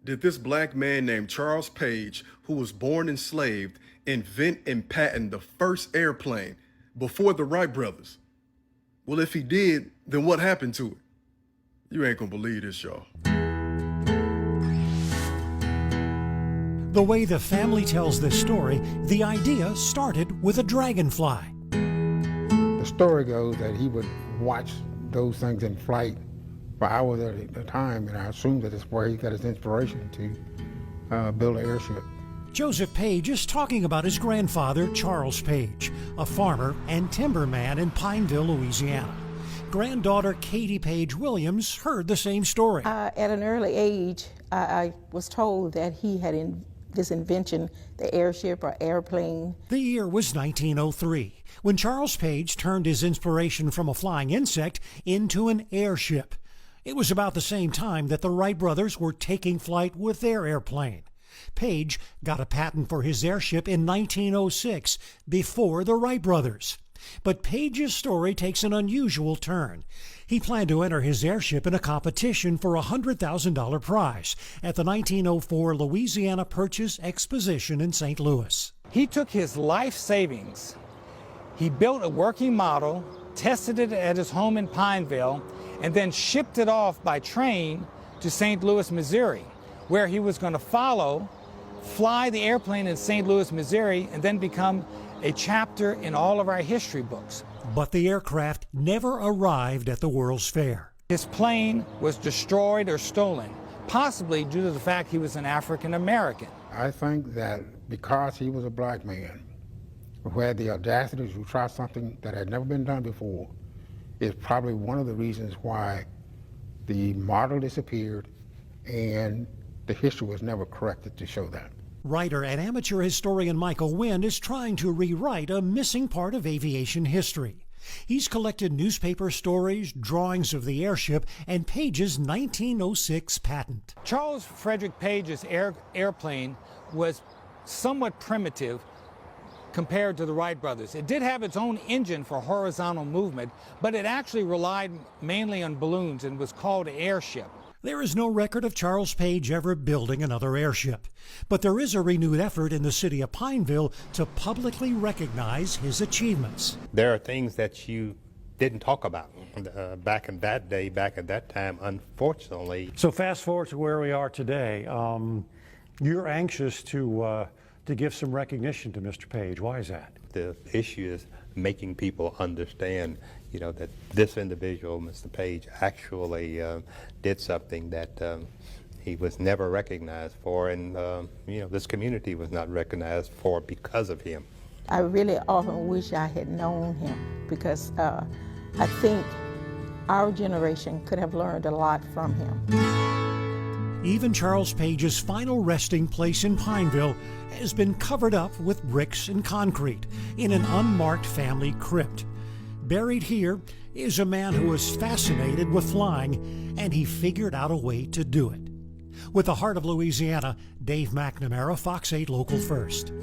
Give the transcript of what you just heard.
did this black man named Charles Page, who was born enslaved, invent and patent the first airplane before the Wright brothers? Well, if he did, then what happened to it? You ain't gonna believe this, y'all. The way the family tells this story, the idea started with a dragonfly. The story goes that he would watch those things in flight for hours at a time, and I assume that it's where he got his inspiration to build an airship. Joseph Page is talking about his grandfather, Charles Page, a farmer and timberman in Pineville, Louisiana. Granddaughter Katie Page Williams heard the same story. At an early age, I was told that he had this invention, the airship or airplane. The year was 1903, when Charles Page turned his inspiration from a flying insect into an airship. It was about the same time that the Wright brothers were taking flight with their airplane. Page got a patent for his airship in 1906, before the Wright brothers. But Page's story takes an unusual turn. He planned to enter his airship in a competition for a $100,000 prize at the 1904 Louisiana Purchase Exposition in St. Louis. He took his life savings. He built a working model, tested it at his home in Pineville, and then shipped it off by train to St. Louis, Missouri, where he was going to fly the airplane in St. Louis, Missouri, and then become a chapter in all of our history books. But the aircraft never arrived at the World's Fair. His plane was destroyed or stolen, possibly due to the fact he was an African American. I think that because he was a black man who had the audacity to try something that had never been done before is probably one of the reasons why the model disappeared and the history was never corrected to show that. Writer and amateur historian Michael Wynn is trying to rewrite a missing part of aviation history. He's collected newspaper stories, drawings of the airship, and Page's 1906 patent. Charles Frederick Page's airplane was somewhat primitive compared to the Wright brothers. It did have its own engine for horizontal movement, but it actually relied mainly on balloons and was called an airship. There is no record of Charles Page ever building another airship, but there is a renewed effort in the city of Pineville to publicly recognize his achievements. There are things that you didn't talk about back in that day, back at that time, unfortunately. So fast forward to where we are today. You're anxious to give some recognition to Mr. Page. Why is that? The issue is making people understand, that this individual, Mr. Page, actually did something that he was never recognized for, and this community was not recognized for because of him. I really often wish I had known him because I think our generation could have learned a lot from him. Even Charles Page's final resting place in Pineville has been covered up with bricks and concrete in an unmarked family crypt. Buried here is a man who was fascinated with flying, and he figured out a way to do it. With the heart of Louisiana, Dave McNamara, Fox 8 Local First.